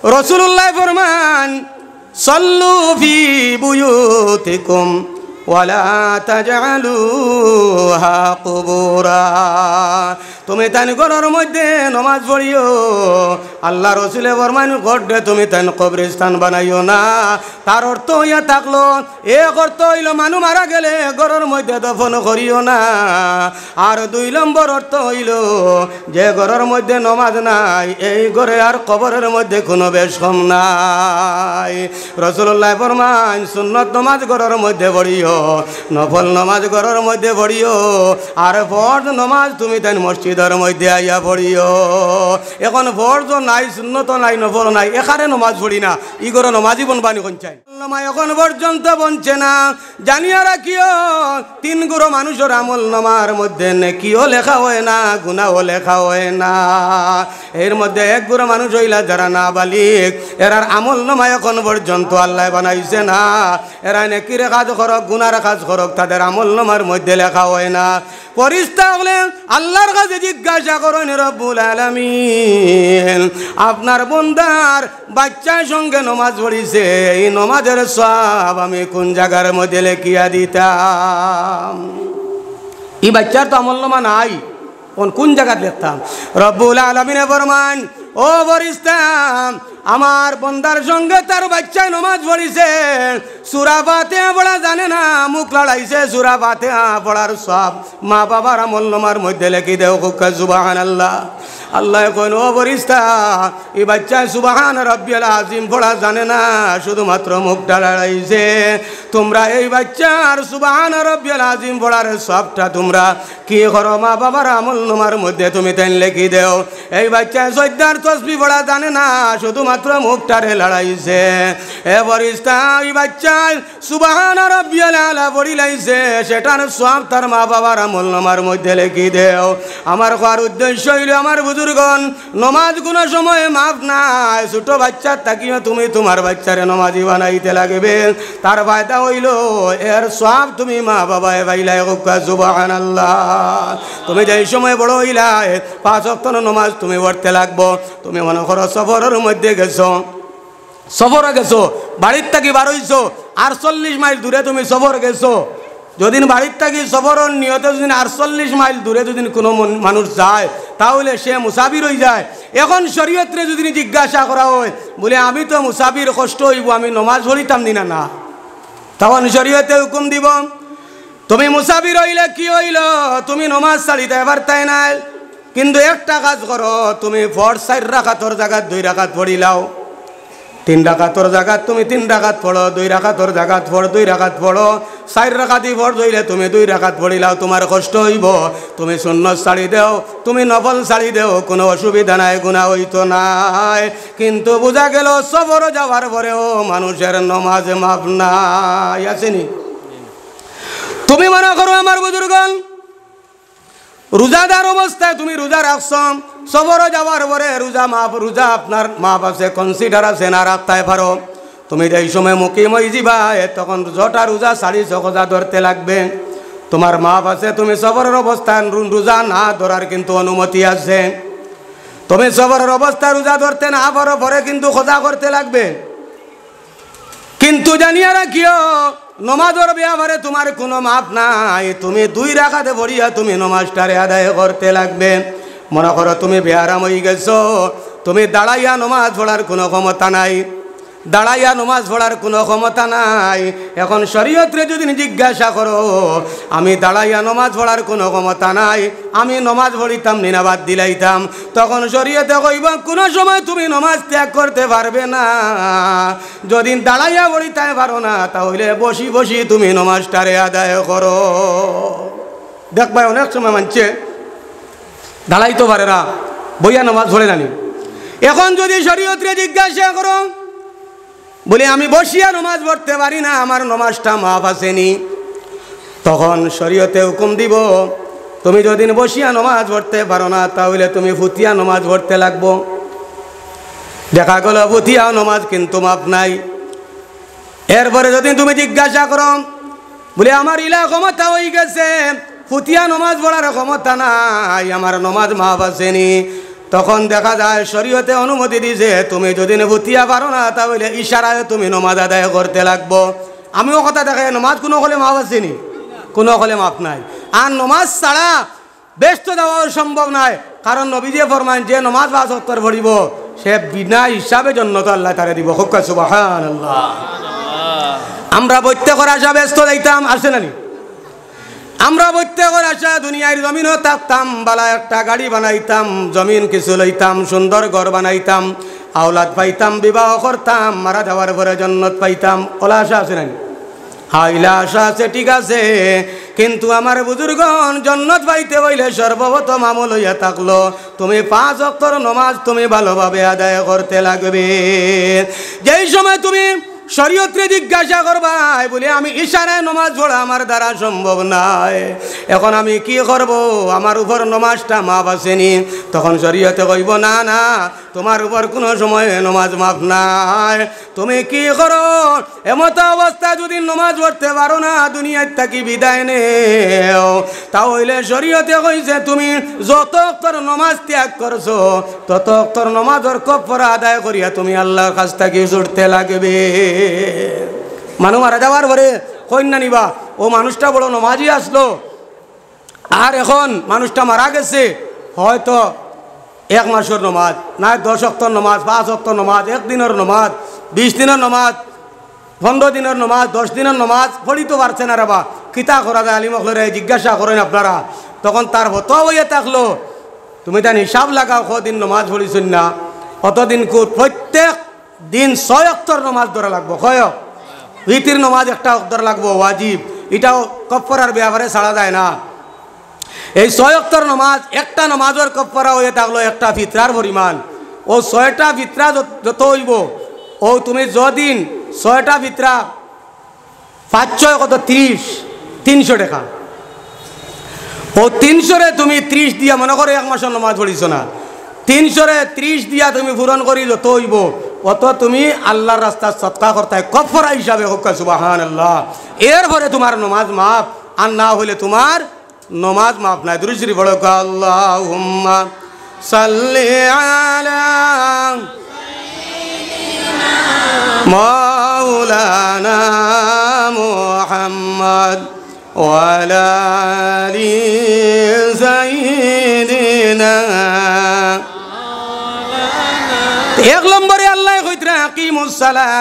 রাসূলুল্লাহ ফরমান সাল্লু ফি বুয়ুতিকুম ওয়ালা তাজআলুহা কুবুরা। তুমি তান ঘরের মধ্যে নমাজ পড়িও, আল্লাহ রসুলে ফরমান ঘরে তুমি তান কবরস্থান বানাইও না। তার অর্থ হইয়া থাকলো, এক অর্থ হইল মানুষ মারা গেলে ঘরের মধ্যে দফন করিও না। আর 2 নম্বর অর্থ হইল যে ঘরের মধ্যে নমাজ নাই এই ঘরে আর কবরের মধ্যে কোনো বেশম নাই। রাসূলুল্লাহ ফরমান সুন্নত নমাজ ঘরের মধ্যে পড়িও, নফল নমাজ ঘরের মধ্যে পড়িও, আর ফরজ নমাজ তুমি তাই মসজিদের মধ্যে আইয়া পড়িও। এখন ফরজ নাই, সুন্নত নাই, নফল নাই, এখানে নমাজ পড়ি না, ই করে নমাজই বনবানি কোন চাই এখন পর্যন্ত বনছে না। জানিয়া রাখিও 3 গুরু মানুষের আমল নামার মধ্যে নেকিও লেখা হয় না, গুনাহও লেখা হয় না। এর মধ্যে 1 গুরু মানুষ হইলা যারা নাবালিগ, এরার আমল নামা এখন পর্যন্ত আল্লাহ বানাইছে না। এরা নেকির কাজ করক, গুনার কাজ করক, তাদের আমল নামার মধ্যে লেখা হয় না। ফেরেশতা হলে আল্লাহর কাছে জিজ্ঞাসা করেন, রব্বুল আলামিন আপনার বান্দার বাচ্চার সঙ্গে নমাজ পড়িছে, এই নমাজের সওয়াব আমি কোন জায়গার মধ্যে লিখিয়া দিতাম? এই বাচ্চার তো আমল নামা নাই, কোন জায়গায় লিখতাম? রব্বুল আলামিনে ফরমান, ও ফেরেশতা আমার বান্দার সঙ্গে তার বাচ্চায় নমাজ পড়িছে, সূরা ফাতিহা পড়া জানে না, মুখ লড়াইছে, সূরা ফাতিহা পড়ার সব মা বাবার আমল নামার মধ্যে লিখি দেও। সুবহানাল্লাহ। আল্লাহ কইন, ও ফেরেশতা এই বাচ্চা সুবহান রাব্বিয়াল আযীম পড়া জানে না, শুধুমাত্র মুখটা লড়াইছে। তোমরা এই বাচ্চার সুবহান রাব্বিয়াল আযীম পড়ার সবটা তোমরা কি করো? মা বাবার আমল নামার মধ্যে তুমি তাই লিখি দেও। এই বাচ্চা সজ্জার তাসবিহ পড়া জানে না, শুধুমাত্র মুখটারে লড়াইছে। এ ফেরেশতা এই বাচ্চা সুবহান রাব্বিয়াল আলা পড়ি লাইছে, সেটার সব তার মা বাবার আমল নামার মধ্যে লিখি দেও। আমার কোয়ার উদ্দেশ্য হইল, আমার বুজুর্গণ নমাজ কোনো সময় মাফ নাই। ছোট বাচ্চার থাকিও তুমি তোমার বাচ্চারে নমাজি বানাইতে লাগবে, তার ফায়দা হইল এর সব তুমি মা বাবায় পাইলাই। সুবহানাল্লাহ। তুমি যেই সময় বড় হইলাই 5 ওয়াক্ত নমাজ তুমি পড়তে লাগবো। তুমি মনে করো সফরের মধ্যে গেছো, সফরে গেছো, বাড়ির থাকি বার হইছো, 48 মাইল দূরে তুমি সফর গেছো। যদি বাড়ির থাকি সফরের নিয়তে যদি 48 মাইল দূরে যদি কোনো মানুষ যায়, তাহলে সে মুসাফির হয়ে যায়। এখন শরীয়তে যদি জিজ্ঞাসা করা হয়, বলে আমি তো মুসাফির, কষ্ট হইব, আমি নমাজ পড়িতাম দিনা না, তখন শরীয়তে হুকুম দিব তুমি মুসাফির হইলে কি হইল, তুমি নমাজ ছাড়িতে পারতাই নাই, কিন্তু একটা কাজ করো, তুমি ফরজ 4 রাকাতের জায়গায় 2 রাকাত পড়িলাও। 3 রাকাতের জায়গায় তুমি 3 রাকাত পড়ো, 2 রাকাতের জায়গায় 2 রাকাত পড়ো। 4 রাকাতই ফরজ হইলে তুমি 2 রাকাত পড়িলাও, তোমার কষ্ট হইব। তুমি সুন্নত ছাড়ি দেও, তুমি নফল ছাড়ি দেও, কোনো অসুবিধা নাই, গুনাহ হইতো নাই। কিন্তু বোঝা গেল সফর যাওয়ার পরেও মানুষের নমাজ মাফ নাই, আসেনি? তুমি মনে করো আমার বুজুর্গণ রোজাদার অবস্থায় তুমি রোজা রাখছ, সফরে যাওয়ার পরে রোজা মাফ, রোজা আপনার মাফ আছে, কনসিডার আছে না, রাখতে পারো। তুমি এই সময় মুকিম হয়ে যাবা, তখন যটা রোজা 400 রোজা ধরতে লাগবে, তোমার মাফ আছে। তুমি সফরের অবস্থায় রোজা না ধরার কিন্তু অনুমতি আছে। তুমি সফরের অবস্থায় রোজা ধরতে না পারো, পরে কিন্তু খোঁজা করতে লাগবে। কিন্তু জানিয়া রাখিও নমাজের ব্যাপারে তোমার কোনো মাপ নাই। তুমি 2 রাকাতে পড়িয়া তুমি নমাজটারে আদায় করতে লাগবে। মনে করো তুমি বেহারাম হয়ে গেছো, তুমি দাঁড়াইয়া নমাজ পড়ার কোনো ক্ষমতা নাই, দাঁড়াইয়া নমাজ পড়ার কোনো ক্ষমতা নাই। এখন শরীয়তে যদি জিজ্ঞাসা করো, আমি দাঁড়াইয়া নমাজ পড়ার কোনো ক্ষমতা নাই, আমি নমাজ পড়িতাম না, বাদ দিলাইতাম, তখন শরীয়তে কইব কোনো সময় তুমি নমাজ ত্যাগ করতে পারবে না। যদি দাঁড়াইয়া পড়িতে পারো না, তাহলে বসি বসি তুমি নমাজটারে আদায় করো। দেখবা অনেক সময় মানছে দাঁড়াইতে পারে না, বইয়া নমাজ পড়ে নানি। এখন যদি শরীয়তে জিজ্ঞাসা করো, বলে আমি বসিয়া নমাজ পড়তে পারি না, আমার নমাজটা মাফ আসেনি, তখন শরীয়তে হুকুম দিব তুমি যদি বসিয়া নমাজ পড়তে পারো না, তাহলে তুমি ফুতিয়া নমাজ পড়তে লাগবো। দেখা গেল ফুতিয়া নমাজ কিন্তু মাফ নাই। এরপরে যদি তুমি জিজ্ঞাসা করো, বলে আমার ইলা ক্ষমতা হয়ে গেছে, ফুতিয়া নমাজ পড়ার ক্ষমতা নাই, আমার নমাজ মাফ আসেনি, তখন দেখা যায় শরীয়তে অনুমতি দিছে তুমি যদি ভুতিয়া পারো না তাহলে ইশারায় তুমি নমাজ আদায় করতে লাগবো। আমিও কথা দেখে নমাজ কোনো হলে মাফ আসেনি, কোনো হলে মাফ নাই। আর নমাজ ছাড়া ব্যস্ত দেওয়াও সম্ভব নয়, কারণ নবীজি ফরমান যে নমাজ 5 ওয়াক্ত পড়িব সে বিনা হিসাবে জন্নত আল্লাহ তারে দিব। হুক্কা সুবহানাল্লাহ। আমরা প্রত্যেকের আশা ব্যস্ত যাইতাম, আসে নানি? আমরা প্রত্যেকের আশা দুনিয়ার জমিনও থাকতাম, বালা একটা গাড়ি বানাইতাম, জমিন কিছু লইতাম, সুন্দর ঘর বানাইতাম, আওলাদ পাইতাম, বিবাহ করতাম, মারা যাওয়ার পরে জন্নত পাইতাম। ওলা আশা আছে নানি? হাইলা আশা আছে, ঠিক আছে, কিন্তু আমার বুজুর্গণ জন্নত পাইতে হইলে সর্বপ্রথম আমল হইয়া থাকলো তুমি 5 ওয়াক্তের নমাজ তুমি ভালোভাবে আদায় করতে লাগবে। যেই সময় তুমি শরীয়তে জিজ্ঞাসা করবাই বলে আমি ইশারায় নমাজ পড়া আমার দ্বারা সম্ভব নাই, এখন আমি কি করব, আমার উপর নমাজটা মাফ আসেনি, তখন শরীয়তে কইব না না তোমার উপর কোনো সময় নমাজ মাফ নাই। তুমি কি করো, এমত অবস্থা যদি নমাজ পড়তে পারো না দুনিয়ার থাকি বিদায় নেও, তাহলে শরীয়তে কইছে তুমি যত ওয়াক্তের নমাজ ত্যাগ করছো তত ওয়াক্তের নমাজের কফারা আদায় করিয়া তুমি আল্লাহর কাছ থেকে ছুটতে লাগবে। মানুষ মারা যাওয়ার পরে কন্যা নিবা ও মানুষটা বড় নমাজি আসলো, আর এখন মানুষটা মারা গেছে, হয়তো 1 মাসের নমাজ না 10 ওয়াক্তের নমাজ, 5 ওয়াক্তের নমাজ, 1 দিনের নমাজ, 20 দিনের নমাজ, 15 দিনের নমাজ, 10 দিনের নমাজ পড়িতে পারছে না রে বা কিতা করা যায় আলিমকলরে জিজ্ঞাসা করেন আপনারা। তখন তার হতো হইয়া থাকলো তুমি তার হিসাব লাগাও কদিন নমাজ পড়িছেন না, অতদিন প্রত্যেক দিন 6 ওয়াক্তের নমাজ ধরা লাগবো, কয় ভিতির নমাজ 1টা ধরা লাগবো ওয়াজিব, এটাও কফারার ব্যাপারে ছাড়া যায় না। এই 6 ওয়াক্তের নমাজ একটা নমাজের কফারা হয়ে থাকলো একটা ফিতরার পরিমাণ, ও 6টা ফিতরা যত হইব ও তুমি যদিন 6টা ফিতরা 5 কত 30, 300 টাকা, ও 300-রে তুমি 30 দিয়া মনে করো 1 মাসের নমাজ পড়িছ না, 300-রে 30 দিয়া তুমি পূরণ করি যত হইব অত তুমি আল্লাহর রাস্তায় সদকা করতে কফারা হিসাবে হুক্কা সুবহানাল্লাহ। এরপরে তোমার নমাজ মাফ, আর না হইলে তোমার নমাজ মাফ নাই। দুরূদ শরীফ পড়ো, আল্লাহুম্মা সাল্লি আলা মাওলানা মুহাম্মদ ওয়া আলা আলি সাইয়্যিদিনা। 1 নম্বরে আল্লাহ কইতরা আকিমুস সালাহ,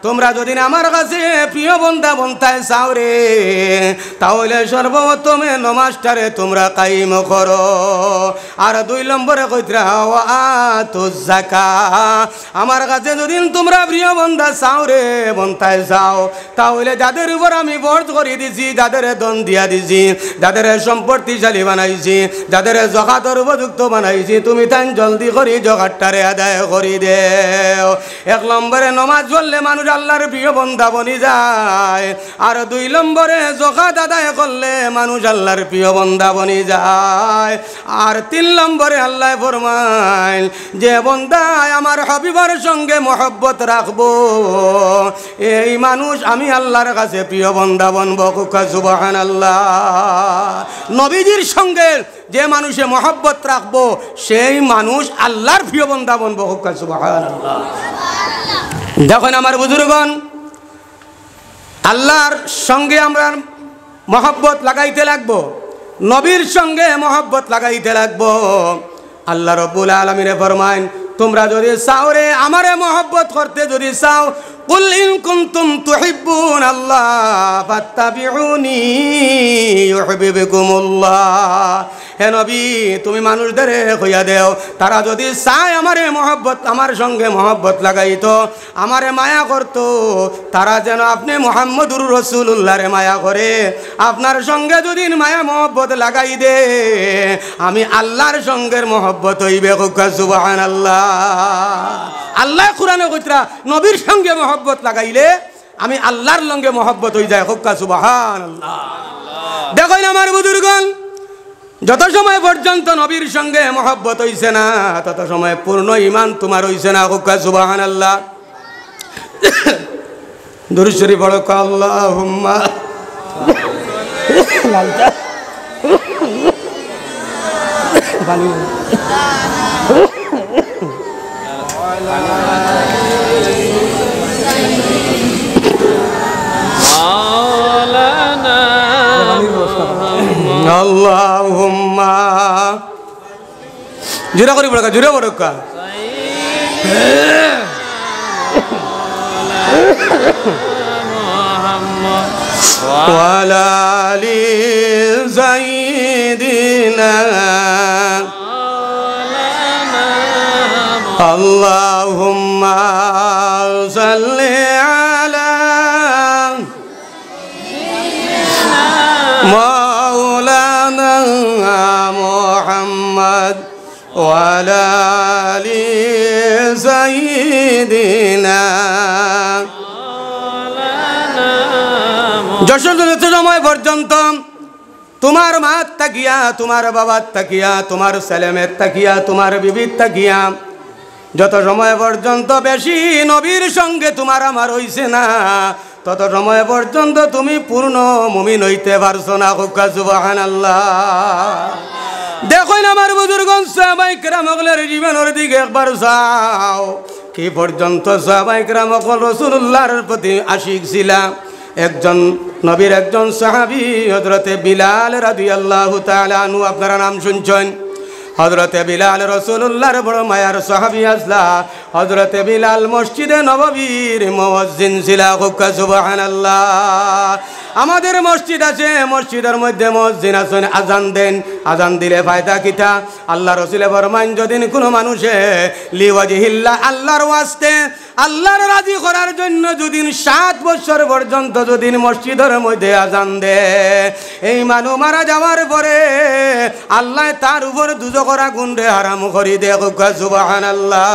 তোমরা যদি আমার কাছে প্রিয় বন্ধা বন্ধায় চাও রে তাহলে সর্বপ্রথমে নমাজটারে তোমরা কায়েম করো। আর 2 নম্বরে কইতরা ওয়াতুজ যাকাত, আমার কাছে যদি তোমরা প্রিয় বন্ধা চাও রে বন্ধায় চাও তাহলে যাদের উপর আমি ফরজ করে দিছি, যাদের ধন দিয়া দিছি, যাদের সম্পত্তিশালী বানাইছি, যাদের যাকাতের উপযুক্ত বানাইছি, তুমি তাই জলদি করে যাকাতটারে আদায় করে দেও। 1 নম্বরে নমাজ পড়লে মানুষ আল্লাহর প্রিয় বন্ধা বনি যায়, আর 2 নম্বরে যাকাত আদায় করলে মানুষ আল্লাহর প্রিয় বন্ধা বনি যায়, আর 3 নম্বরে আল্লাহ ফরমায় যে বন্ধা আমার হাবিবের সঙ্গে মহব্বত রাখবো এই মানুষ আমি আল্লাহর কাছে প্রিয় বন্ধা বনবো। সুবহানাল্লাহ। নবীজির সঙ্গে যে মানুষে মহব্বত রাখবো সেই মানুষ আল্লাহর প্রিয় বন্ধা বনবো। সুবহানাল্লাহ। দেখেন আমার বুজুর্গণ, আল্লাহর সঙ্গে আমরা মহব্বত লাগাইতে লাগবো, নবীর সঙ্গে মহব্বত লাগাইতে লাগবো। আল্লাহ রব্বুল আলামিনে ফরমায় তোমরা যদি চাও রে আমারে মহব্বত করতে যদি চাও, কুল ইন কুনতুম তুহিব্বুন আল্লাহ ফাত্তাবিউনি ইউহিব্বুকুমুল্লাহ। হে নবী তুমি মানুষদের কইয়া দেও তারা যদি চায় আমারে মহব্বত আমার সঙ্গে মহব্বত লাগাইতো, আমারে মায়া করতো, তারা যেন আপনি মুহাম্মদুর রাসূলুল্লাহরে মায়া করে আপনার সঙ্গে যদি মায়া মহব্বত লাগাই দে আমি আল্লাহর সঙ্গের মহব্বত হইবে। সুবহানাল্লাহ। আল্লাহ কোরআনে কইতরা নবীর সঙ্গে মহব্বত লাগাইলে আমি আল্লাহর সঙ্গে মহব্বত হয়ে যায়। সুবহানাল্লাহ। দেখেন আমার বুজুর্গণ, যত সময় পর্যন্ত নবীর সঙ্গে মহব্বত হইছে না তত সময় পূর্ণ ঈমান তোমার হইছে না। সুবহানাল্লাহ। দুরূদ শরীফ পড়ো, আল্লাহুম্মা আল্লাহুম্মা জুরা করি বড়কা জুরা বড়কা ওয়ালা আলি সাইয়্যিদিনা আল্লাহুম্মা সাল্লি আলা মাওলানা মুহাম্মদ ওয়ালা আলি সাইয়্যিদিনা যশোর সময় পর্যন্ত তোমার মা তাকিয়া, তোমার বাবার তাকিয়া, তোমার ছেলেমের তাকিয়া, তোমার বিবির তাকিয়া, যত সময় পর্যন্ত বেশি নবীর সঙ্গে তোমার আমার হইছে না, তত সময় পর্যন্ত তুমি পূর্ণ মুমিন হইতে পারছো না। হুক্কা সুবহানাল্লাহ। দেখুন আমার বুজুর্গণ সাহাবায়ে কেরামগণের জীবনের দিকে একবার যাও, কি পর্যন্ত সাহাবায়ে কেরামগণ রাসূলুল্লাহর প্রতি আশিক ছিলাম। একজন নবীর একজন সাহাবী হযরতে বিলাল রাদিয়াল্লাহু তাআলা আনহু, আপনারা নাম শুনছেন। হযরতে বিলাল রাসূলুল্লাহর বড় মায়ার সাহাবী আসলা। হযরতে বিলাল মসজিদে নববীর মুয়াজ্জিন ছিলা। হুক্কা সুবহানাল্লাহ। আমাদের মসজিদ আছে, মসজিদের মধ্যে মুয়াজ্জিন আছেন, আজান দেন। আজান দিলে ফায়দা কিতা? আল্লাহ রাসূলে ফরমান, যদি কোনো মানুষে লিওয়াজহিল্লাহ, আল্লাহর ওয়াস্তে, আল্লাহর রাজি করার জন্য যদি 7 বছর পর্যন্ত যদি মসজিদের মধ্যে আজান দে, এই মানুষ মারা যাওয়ার পরে আল্লাহ তার উপর দুজখের আগুনে হারাম করে দেয়। সুবহানাল্লাহ।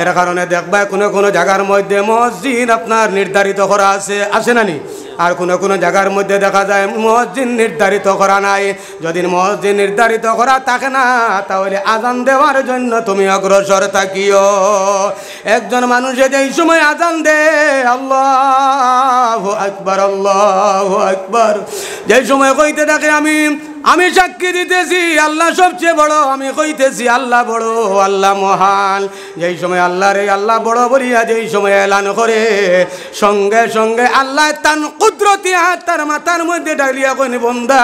এর কারণে দেখবা কোনো জায়গার মধ্যে মসজিদ আপনার নির্ধারিত করা আছে, আছে না নি? আর কোনো জায়গার মধ্যে দেখা যায় মসজিদ নির্ধারিত করা নাই। যদি মসজিদ নির্ধারিত করা থাকে না, তাহলে আজান দেওয়ার জন্য তুমি অগ্রসর থাকিও। একজন মানুষে যেই সময় আজান দে, আল্লাহু আকবার, আল্লাহু আকবার, যেই সময় কইতে থাকে আমি সাক্ষী দিতেছি আল্লাহ সবচেয়ে বড়, আমি কইতেছি আল্লাহ বড়, আল্লাহ মহান, যেই সময় আল্লাহ বড় বলিয়া যেই সময় এলান করে, সঙ্গে সঙ্গে আল্লাহ তার কুদরতি হাত তার মাথার মধ্যে ডালিয়া কইনি, বান্দা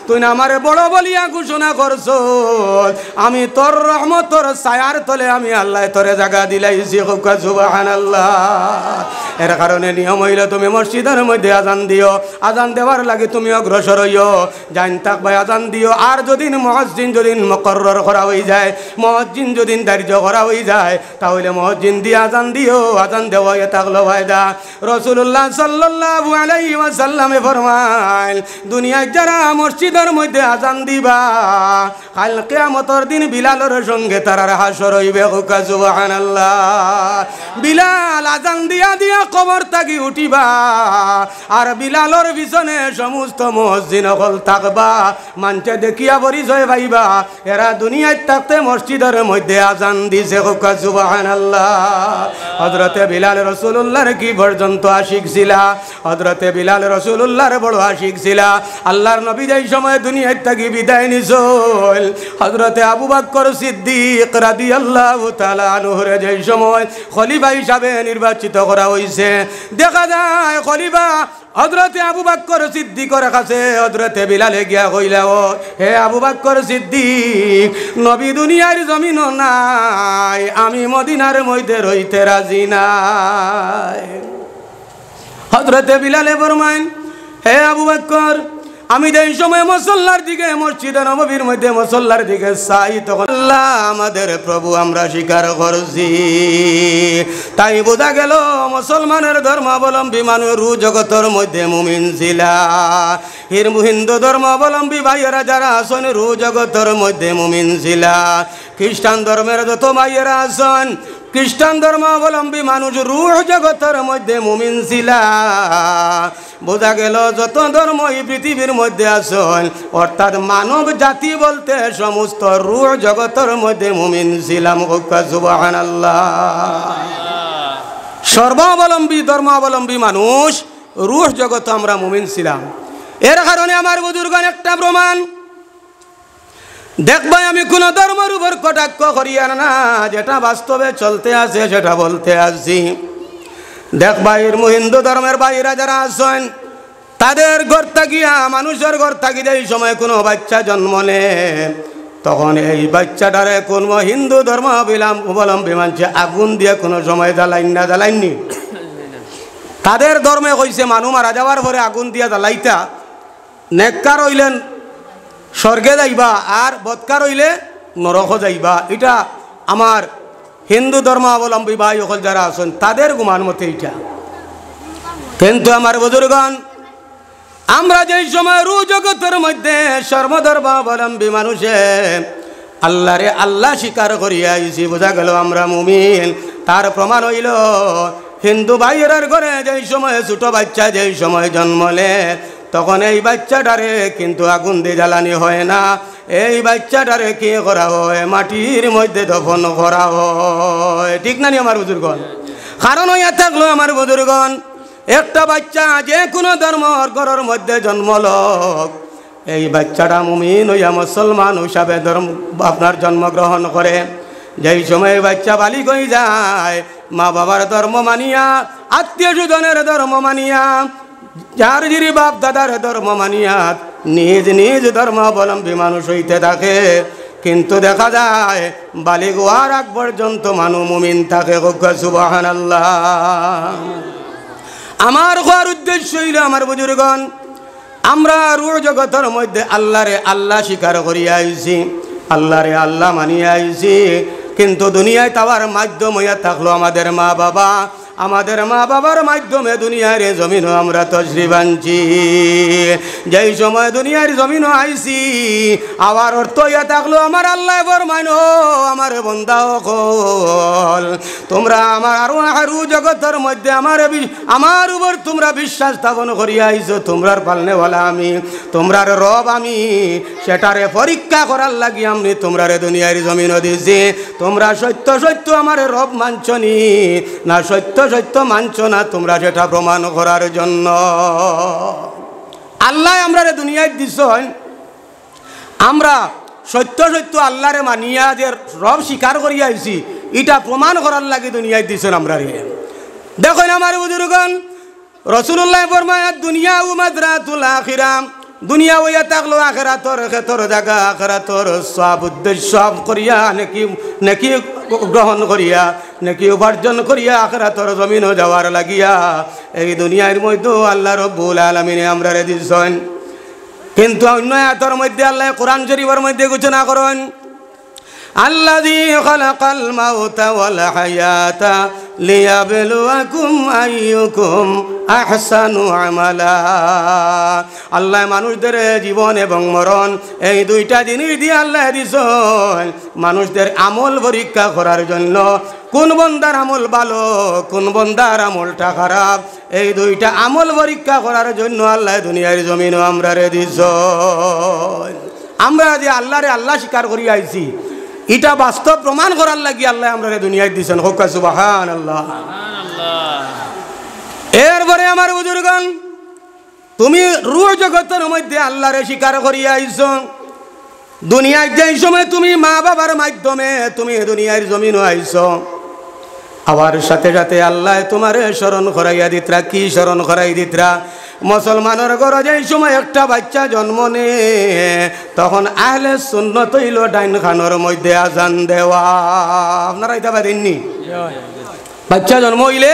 তুই না আমারে বড় বলিয়া ঘোষণা করছ, আমি তোর রহমতর ছায়ার তলে আমি আল্লাহ তোরে জায়গা দিলাইছি। সুবহানাল্লাহ। এর কারণে নিয়ম হইল তুমি মসজিদের মধ্যে আজান দিও, আজান দেওয়ার লাগে তুমি অগ্রসর হইও, জান থাক ভাই আজান দিও। আর যদি মুয়াজ্জিন যদি মুকররর করা হয়ে যায়, মুয়াজ্জিন যদি ধার্য করা হয়ে যায়, তাহলে মুয়াজ্জিন দিয়ে আজান দিও, আজান দেওয়া থাকলো ফায়দা। রাসূলুল্লাহ সাল্লাল্লাহু আলাইহি ওয়াসাল্লামে ফরমান, দুনিয়ায় যারা মসজিদের মধ্যে আজান দিবা, কাল কিয়ামতের দিন বিলালের সঙ্গে তারার হাসর হইবে। সুবহানাল্লাহ। বিলাল আজান দিয়া দিয়া কবর থাকি উঠিবা, আর বিলালের পিছনে সমস্ত মুয়াজ্জিন হল থাকবা। মানুষে দেখিয়া পরিচয় পাইবা এরা দুনিয়ায় থাকতে মসজিদের মধ্যে আজান দিছে। সুবহানাল্লাহ। হযরতে বিলাল রাসূলুল্লাহর কি পর্যন্ত আশিক ছিলা? হযরতে বিলাল রাসূলুল্লাহর বড় আশিক ছিলা। আল্লাহর নবী যেই সময় দুনিয়ায় থাকি বিদায় নিছল, হযরতে আবু বকর সিদ্দিক রাদিয়াল্লাহু তাআলা আনহুর যেই সময় খলিফা হিসাবে নির্বাচিত করা হইছে, দেখা যায় খলিফা হযরতে আবু বকর সিদ্দিকের কাছে হযরতে বিলালে গিয়া কইলা, ও হে আবু বকর সিদ্দিক, নবী দুনিয়ার জমিনও নাই, আমি মদিনার মধ্যে রইতে রাজি নাই। হযরতে বিলালে ফরমান, হে আবু বকর, আমি যেই সময় মুসল্লার দিকে মসজিদে নববীর মধ্যে মুসল্লার দিকে চাই, তখন আল্লাহ আমাদের প্রভু আমরা স্বীকার করছি। তাই বোঝা গেল মুসলমানের ধর্মাবলম্বী মানুষ রু জগতের মধ্যে মুমিন ছিলা। হিন্দু ধর্মাবলম্বী ভাইয়েরা যারা আছেন রু জগতের মধ্যে মুমিন ছিলা। খ্রিস্টান ধর্মের যত ভাইয়েরা আছেন, খ্রিস্টান ধর্মাবলম্বী মানুষ রূহ জগতের মধ্যে মুমিন ছিলা। বোঝা গেল যত ধর্ম এই পৃথিবীর মধ্যে আছেন, অর্থাৎ মানব জাতি বলতে সমস্ত রূহ জগতের মধ্যে মুমিন ছিলাম। সুবহানাল্লাহ। সর্বাবলম্বী ধর্মাবলম্বী মানুষ রূহ জগতে আমরা মুমিন ছিলাম। এর কারণে আমার বুজুর্গণ একটা প্রমাণ, দেখবাই আমি কোনো ধর্মের উপর কটাক্ষ করিয়ার না, যেটা বাস্তবে চলতে আছে সেটা বলতে আসছি। দেখবাই হিন্দু ধর্মের বাইরা যারা আছেন তাদের ঘর থাকিয়া, মানুষের ঘর থাকি এই সময় কোনো বাচ্চা জন্ম নেয়, তখন এই বাচ্চাটারে কোন হিন্দু ধর্ম অবলম্বী মানছে আগুন দিয়ে কোনো সময় জ্বালাইনি। তাদের ধর্মে কইছে মানুষ মারা যাওয়ার পরে আগুন দিয়া জ্বালাইতা, নেককার হইলেন স্বর্গে যাইবা আর বৎকার হইলে নরক যাইবা। এটা আমার হিন্দু ধর্ম অবলম্বী ভাই সকল যারা আছেন তাদের গুমান মতে এটা। কিন্তু আমার বুজুর্গণ, আমরা যেই সময় রু জগতের মধ্যে সর্বধর্ম অবলম্বী মানুষে আল্লাহরে আল্লাহ স্বীকার করিয়া আইছি, বোঝা গেল আমরা মুমিন। তার প্রমাণ হইল হিন্দু ভাইয়ের ঘরে যেই সময় ছোট বাচ্চা যেই সময় জন্মলে, তখন এই বাচ্চাটারে কিন্তু আগুন দিয়ে জ্বালানি হয় না, এই বাচ্চাটারে কি করা হয়, মাটির মধ্যে দফন করা হয়। ঠিক না নি আমার বুজুর্গণ? কারণ হইয়া থাকলো আমার বুজুর্গণ, একটা বাচ্চা যে কোনো ধর্মর ঘরের মধ্যে জন্মলক, এই বাচ্চাটা মুমিন হইয়া মুসলমান হিসাবে আপনার জন্মগ্রহণ করে। যেই সময় বাচ্চা বালিক হয়ে যায়, মা বাবার ধর্ম মানিয়া, আত্মীয় স্বজনের ধর্ম মানিয়া, যার যিনি বাপ দাদার ধর্ম মানিয়া নিজ নিজ ধর্মাবলম্বী মানুষ হইতে থাকে। কিন্তু দেখা যায় বালিক হওয়ার আগ পর্যন্ত মানুষ মুমিন থাকে। সুবহানাল্লাহ। আমার হওয়ার উদ্দেশ্য হইল আমার বুজুর্গণ, আমরা রূঢ় জগতের মধ্যে আল্লাহরে আল্লাহ স্বীকার করিয়া আইছি, আল্লাহরে আল্লাহ মানিয়া আইছি। কিন্তু দুনিয়ায় তাওয়ার মাধ্যম হইয়া থাকলো আমাদের মা বাবা, আমাদের মা বাবার মাধ্যমে দুনিয়ার জমিনও আমরা তশরিফ আনছি। যেই সময় দুনিয়ার জমিনও আইছি, আবার অর্থ হইয়া থাকলো আমার আল্লাহ ফরমাইন, আমার বান্দা সকল, তোমরা আমার আরো জগতের মধ্যে আমার উপর তোমরা বিশ্বাস স্থাপন করিয়া আইছো। তোমরার পালনেওয়ালা আমি, তোমরার রব আমি, সেটারে পরীক্ষা করার লাগি আমি তোমরারে দুনিয়ার জমিনও দিছি। তোমরা সত্য সত্য আমার রব মানছ নি না সত্য সত্য মানছ না, তোমরা সেটা প্রমাণ করার জন্য আল্লাহ আমরা দুনিয়ায় দিছ। আমরা সত্য সত্য আল্লাহরে মানিয়া যে রব স্বীকার করিয়া আইছি, এটা প্রমাণ করার লাগে দুনিয়ায় দিছেন আমরা। দেখুন আমার বুজুর্গণ, রাসূলুল্লাহ ফরমায় দুনিয়া মাদরাতুল আখিরা, দুনিয়া হইয়া থাকলো আখিরাতর ক্ষেত্র জায়গা, আখিরাতর সব উদ্দেশ্য করিয়া নেকি গ্রহণ করিয়া, নেকি উপার্জন করিয়া আখিরাতর জমিন যাওয়ার লাগিয়া এই দুনিয়ার মধ্যে আল্লাহ রব্বুল আলামিনে আমরা দিছেন। কিন্তু অন্য আয়াতের মধ্যে আল্লাহ কোরআন শরীফের মধ্যে ঘোষণা করেন, আল্লাযী খালাকাল মাউতা ওয়াল হায়াতা লিয়াবলুয়াকুম আইয়ুকুম আহসানু আমালা। আল্লাহ মানুষদের জীবন এবং মরণ এই দুইটা জিনিস দিয়ে আল্লাহ দিছেন মানুষদের আমল পরীক্ষা করার জন্য। কোন বন্দার আমল ভালো, কোন বন্দার আমলটা খারাপ, এই দুইটা আমল পরীক্ষা করার জন্য আল্লাহ দুনিয়ার জমিনও আমরা দিছেন। আমরা যে আল্লাহরে আল্লাহ স্বীকার করি আইছি, এটা বাস্তব প্রমাণ করার লাগি আল্লাহ আমরা দুনিয়ায় দিছেন। হোক সুবহানাল্লাহ। এরপরে আমার বুজুর্গণ, তুমি রূঢ় জগতের মধ্যে আল্লাহরে স্বীকার করিয়া আইছো। দুনিয়ায় যেই সময় তুমি মা বাবার মাধ্যমে তুমি দুনিয়ার জমিনও আইছো, আবার সাথে সাথে আল্লাহ তোমারে স্মরণ করাইয়া দিতরা। কি স্মরণ করাই দিতরা? মুসলমানের ঘরে যেই সময় একটা বাচ্চা জন্ম নে, তখন আহলে সুন্নত হইল ডাইন খানোর মধ্যে আজান দেওয়া। আপনারা এটা পারেননি? বাচ্চা জন্ম হইলে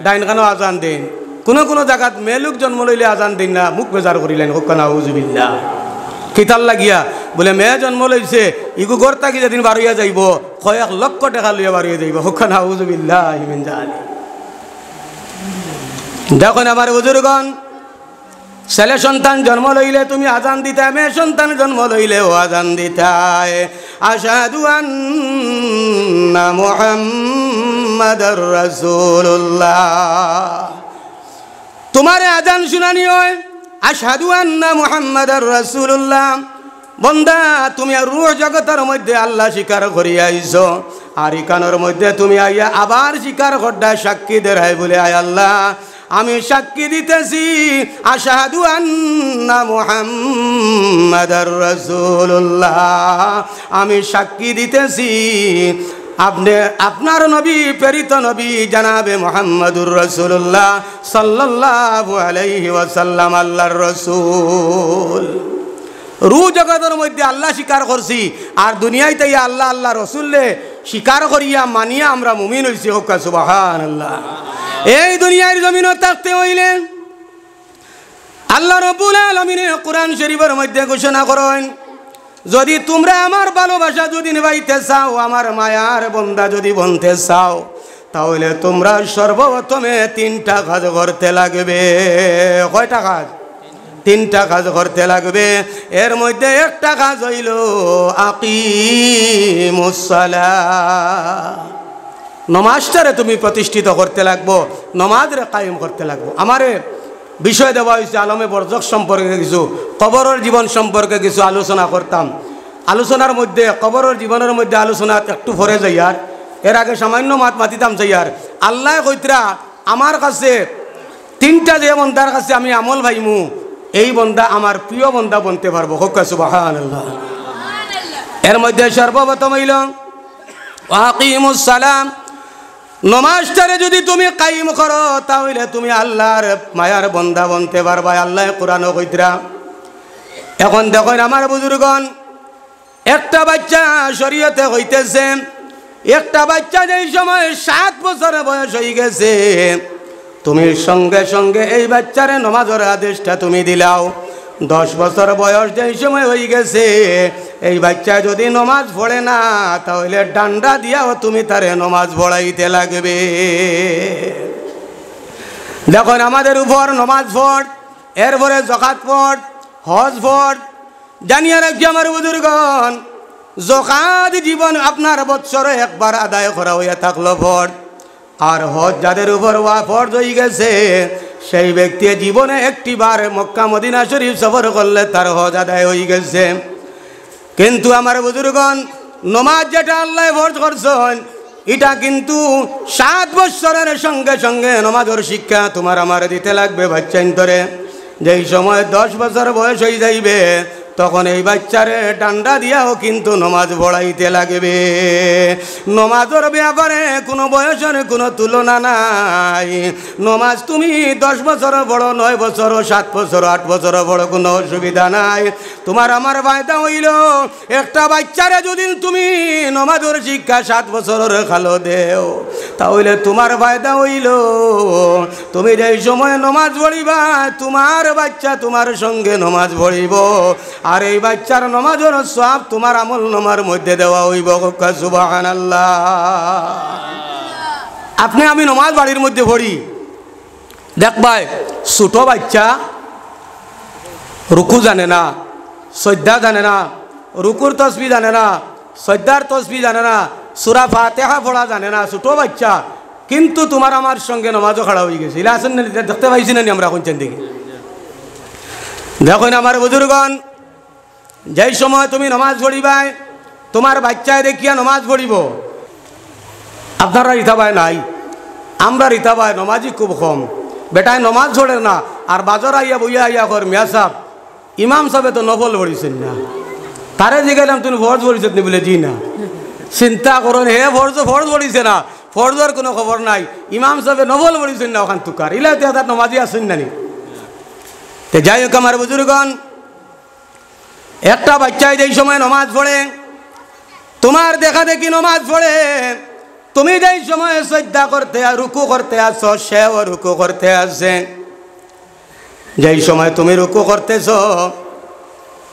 ডাইন খানো আজান দেন। কোনো কোনো জায়গাত মেলুক জন্ম লইলে আজান দিন না, মুখ বেজার করিলেন। হোক্কানা উজুবিল্লাহ। কিতাল লাগিয়া বলে মেয়ে জন্ম লইছে, ইগু ঘর থাকি যেদিন বাড়িয়া যাইব কয়েক লক্ষ টাকা লইয়া বাড়িয়ে যাইব। হোক্কানা উজুবিল্লাহ। দেখুন আমার বুজুর্গণ, ছেলে সন্তান জন্ম লইলে তুমি আজান দিতে, মেয়ে সন্তান জন্ম লইলেও আজান দিতায়। আশহাদু আন্না মুহাম্মাদার রাসূলুল্লাহ। তোমার আজান শুনানি হয় আশহাদু আন্না মুহাম্মাদার রাসূলুল্লাহ। বন্দা, তুমি রূহ জগতের মধ্যে আল্লাহ স্বীকার করিয়া আইছো, আর ইকানোর মধ্যে তুমি আইয়া আবার স্বীকার করডা সাক্ষী দেরাই বলে, আয় আল্লাহ আমি সাক্ষী দিতেছি আশহাদু আন্না মুহাম্মাদার রাসূলুল্লাহ, আমি সাক্ষী দিতেছি আপনার নবী প্রেরিত নবী জনাবে মুহাম্মদুর রাসূলুল্লাহ সাল্লাল্লাহু আলাইহি ওয়াসাল্লাম আল্লাহর রাসূল। রু জগতের মধ্যে আল্লাহ স্বীকার করছি, আর দুনিয়ায় তাই আল্লাহ আল্লাহ রসুললে স্বীকার করিয়া মানিয়া আমরা মুমিন হইছি। হোক সুবহানাল্লাহ। এই দুনিয়ার জমিনে থাকতে হইলে আল্লাহ রাব্বুল আলামিন কোরআন শরীফের মধ্যে ঘোষণা করেন, যদি তোমরা আমার ভালোবাসা যদি নিভাইতে চাও, আমার মায়ার বন্দা যদি বনতে চাও, তাহলে তোমরা সর্বপ্রথমে 3টা কাজ করতে লাগবে। কয়টা কাজ? 3টা কাজ করতে লাগবে। এর মধ্যে একটা কাজ হইল আকিমুস সালাহ, নমাজটারে তুমি প্রতিষ্ঠিত করতে লাগবো, নমাজরে কায়েম করতে লাগবো। আমারে বিষয় দেওয়া হয়েছে আলমে বরজখ সম্পর্কে কিছু, কবরের জীবন সম্পর্কে কিছু আলোচনা করতাম। আলোচনার মধ্যে কবরের জীবনের মধ্যে আলোচনা একটু পরে যাইয়ার, এর আগে সামান্য মাতিতাম যাইয়ার। আল্লাহ কইতরা আমার কাছে 3টা যে বন্দার কাছে আমি আমল ভাইমু, এই বন্দা আমার প্রিয় বন্দা বনতে পারবো। হোক সুবহানাল্লাহ। এর মধ্যে সর্বপ্রথম হইল আকিমুস সালাম, নমাজটারে যদি তুমি কায়েম করো তাহলে তুমি আল্লাহর মায়ার বন্দা বনতে পারবা। আল্লাহ কোরআনও কইতরা। এখন দেখেন আমার বুজুর্গণ, একটা বাচ্চা শরীয়তে হইতেছে, একটা বাচ্চা যেই সময় 7 বছর বয়স হয়ে গেছে, তুমি সঙ্গে সঙ্গে এই বাচ্চারে নমাজের আদেশটা তুমি দিলাও। 10 বছর বয়স যেই সময় হয়ে গেছে, এই বাচ্চা যদি নমাজ পড়ে না, তাহলে ডান্ডা দিয়াও তুমি তারে নমাজ পড়াইতে লাগবে। দেখুন আমাদের উপর নমাজ পড়, এরপরে যাকাত পড়, হজ পড়। জানিয়ে রাখছি আমার বুজুর্গণ, যাকাত জীবন আপনার বৎসরে একবার আদায় করা হইয়া থাকলো পড়, আর হজ যাদের উপর ফরজ হয়ে গেছে, সেই ব্যক্তি জীবনে একটিবার মক্কা মদিনা শরীফ সফর করলে তার হজ আদায় হয়ে গেছে। কিন্তু আমার বুজুর্গণ, নমাজ যেটা আল্লাহ ফরজ করছেন, এটা কিন্তু 7 বছরের সঙ্গে সঙ্গে নমাজের শিক্ষা তোমার আমার দিতে লাগবে বাচ্চাইন্তরে। যেই সময় 10 বছর বয়স হয়ে যাইবে, তখন এই বাচ্চারে ডান্ডা দিয়াও কিন্তু নমাজ পড়াইতে লাগবে। নমাজের ব্যাপারে কোনো বয়সের কোনো তুলনা নাই। নমাজ তুমি 10 বছর বড়, 9 বছর, 7 বছর, 8 বছর বড়, কোনো অসুবিধা নাই। তোমার আমার ফায়দা হইল, একটা বাচ্চারে যদি তুমি নমাজের শিক্ষা 7 বছরের খালো দেও, তাহলে তোমার ফায়দা হইল, তুমি যেই সময় নমাজ পড়িবা, তোমার বাচ্চা তোমার সঙ্গে নমাজ পড়িব, আর এই বাচ্চার নমাজের সওয়াব তোমার আমল নামার মধ্যে দেওয়া হইব। সুবহানাল্লাহ। আপনি আমি নমাজ বাড়ির মধ্যে পড়ি, দেখবাই ছোট বাচ্চা রুকু জানে না, সজ্জা জানে না, রুকুর তসবিহ জানে না, সজ্জার তসবিহ জানে না, সূরা ফাতিহা পড়া জানে না, ছোট বাচ্চা, কিন্তু তোমার আমার সঙ্গে নমাজও খাড়া হয়ে গেছে। ইলা আসেন না, দেখতে পাইছি না আমরা কোনখান থেকে? দেখুন আমার বুজুর্গণ, যেই সময় তুমি নমাজ পড়িবাই, তোমার বাচ্চায় দেখিয়া নমাজ পড়িব। আপনারা রিতাবায় নাই, আমরা রিতাবায় নমাজই খুব কম। বেটায় নমাজ ছড়ে না, আর বাজার আইয়া বইয়া আইয়া কর, মিয়া সাহেব ইমাম সাহেবে তো নফল পড়িছেন না, তারে জিগাইলাম তুমি ফরজ পড়িছেন নি? বলে জি না। চিন্তা করুন, হে ফরজ পড়িছে না, ফরজের কোনো খবর নাই, ইমাম সাহেবে নফল পড়িছেন না, ওখান তুকার ইলা তার নমাজি আসেন না নি। তো যাই হোক আমার বুজুর্গণ, একটা বাচ্চায় যেই সময় নমাজ পড়ে, তোমার দেখা দেখি নমাজ পড়ে, তুমি যেই সময় সজ্জা করতে রুকু করতে আসো, সেও রুকু করতে আসে। যেই সময় তুমি রুকু করতেছ,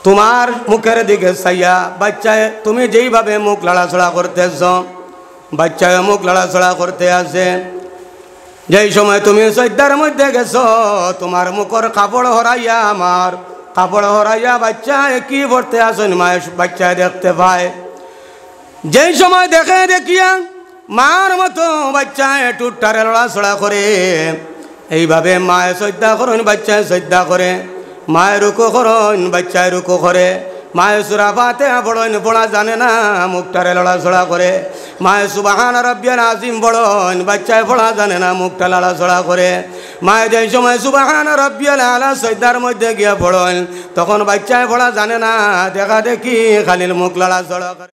তোমার মুখের দিকে চাইয়া বাচ্চায় তুমি যেইভাবে মুখ লড়াছড়া করতেছ, বাচ্চায় মুখ লড়াছড়া করতে আসে। যেই সময় তুমি সজ্জার মধ্যে গেছো, তোমার মুখর কাপড় হরাইয়া, আমার কাপড় হরাইয়া বাচ্চা কি পড়তে আসেন, মায়ের বাচ্চায় দেখতে পায়। যেই সময় দেখে দেখিয়া মার মতো বাচ্চায় টুটটারে লড়াছড়া করে, এইভাবে মায়ে সজ্জা করেন, বাচ্চায় সজ্জা করে, মায়ের রুকু করেন, বাচ্চায় রুকু করে, মায়ে সূরা ফাতিহা পড়েন, পড়া জানে না, মুখটারে লড়াছড়া করে, মায়ে সুবহান রাব্বিয়াল আযীম পড়েন, বাচ্চায় পড়া জানে না, মুখটা লড়াছড়া করে, মায়ে যেই সময় সুবহান রাব্বিয়াল আলা সজদার মধ্যে গিয়া পড়েন তখন বাচ্চায় পড়া জানে না, দেখা দেখি খালির মুখ লড়া চড়া করে।